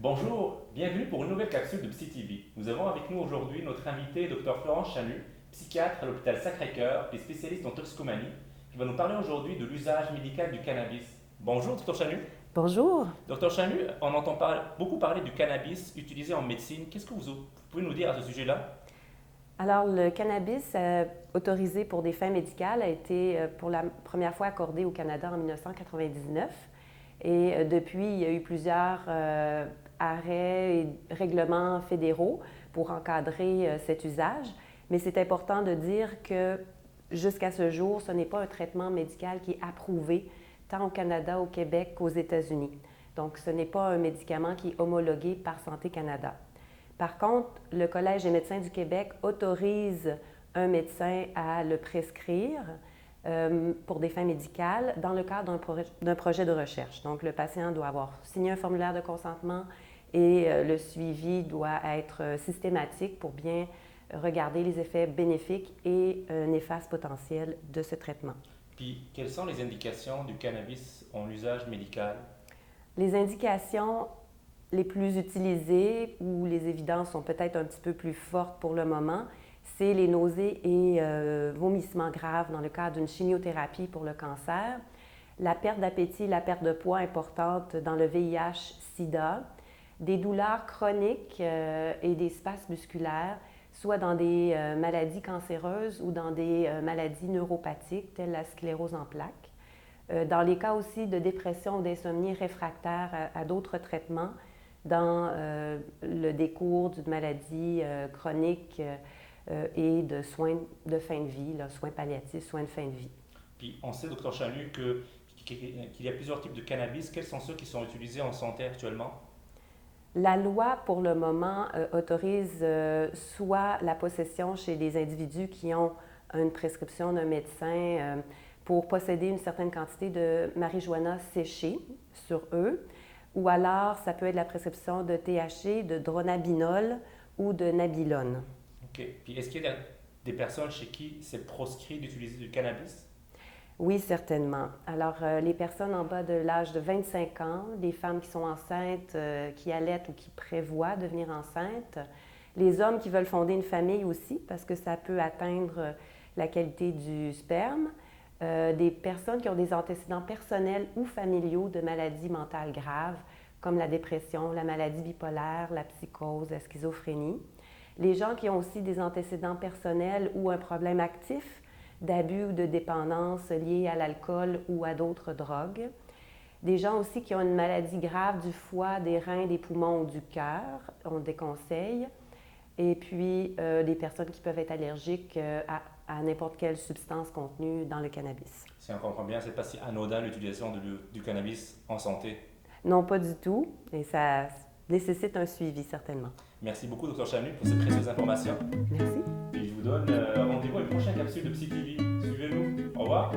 Bonjour, bienvenue pour une nouvelle capsule de PsyTV. Nous avons avec nous aujourd'hui notre invité, Dr Florence Chanu, psychiatre à l'hôpital Sacré-Cœur et spécialiste en toxicomanie, qui va nous parler aujourd'hui de l'usage médical du cannabis. Bonjour, Dr Chanu. Bonjour. Dr Chanu, on entend beaucoup parler du cannabis utilisé en médecine. Qu'est-ce que vous pouvez nous dire à ce sujet-là? Alors, le cannabis autorisé pour des fins médicales a été pour la première fois accordé au Canada en 1999. Et depuis, il y a eu plusieurs arrêts et règlements fédéraux pour encadrer cet usage. Mais c'est important de dire que jusqu'à ce jour, ce n'est pas un traitement médical qui est approuvé tant au Canada, au Québec qu'aux États-Unis. Donc, ce n'est pas un médicament qui est homologué par Santé Canada. Par contre, le Collège des médecins du Québec autorise un médecin à le prescrire pour des fins médicales dans le cadre d'un projet de recherche. Donc, le patient doit avoir signé un formulaire de consentement et le suivi doit être systématique pour bien regarder les effets bénéfiques et néfastes potentiels de ce traitement. Puis, quelles sont les indications du cannabis en usage médical? Les indications les plus utilisées, où les évidences sont peut-être un petit peu plus fortes pour le moment, c'est les nausées et vomissements graves dans le cadre d'une chimiothérapie pour le cancer, la perte d'appétit, la perte de poids importante dans le VIH-Sida, des douleurs chroniques et des spasmes musculaires, soit dans des maladies cancéreuses ou dans des maladies neuropathiques, telles la sclérose en plaques. Dans les cas aussi de dépression ou d'insomnie réfractaire à d'autres traitements, dans le décours d'une maladie chronique et de soins de fin de vie, là, soins palliatifs, soins de fin de vie. Puis, on sait, Dr Chanu, qu'il y a plusieurs types de cannabis. Quels sont ceux qui sont utilisés en santé actuellement? La loi, pour le moment, autorise soit la possession chez des individus qui ont une prescription d'un médecin pour posséder une certaine quantité de marijuana séchée sur eux, ou alors ça peut être la prescription de THC, de dronabinol ou de nabilone. OK. Puis, est-ce qu'il y a des personnes chez qui c'est proscrit d'utiliser du cannabis? Oui, certainement. Alors, les personnes en bas de l'âge de 25 ans, les femmes qui sont enceintes, qui allaitent ou qui prévoient devenir enceintes, les hommes qui veulent fonder une famille aussi, parce que ça peut atteindre la qualité du sperme, des personnes qui ont des antécédents personnels ou familiaux de maladies mentales graves, comme la dépression, la maladie bipolaire, la psychose, la schizophrénie. Les gens qui ont aussi des antécédents personnels ou un problème actif d'abus ou de dépendance liés à l'alcool ou à d'autres drogues. Des gens aussi qui ont une maladie grave du foie, des reins, des poumons ou du cœur, on déconseille. Et puis, des personnes qui peuvent être allergiques à n'importe quelle substance contenue dans le cannabis. Si on comprend bien, c'est pas si anodin l'utilisation du cannabis en santé. Non, pas du tout. Et ça nécessite un suivi, certainement. Merci beaucoup, Dr Chanu, pour ces précieuses informations. Merci. Et je vous donne rendez-vous à une prochaine capsule de PsyTV. Suivez-nous. Au revoir.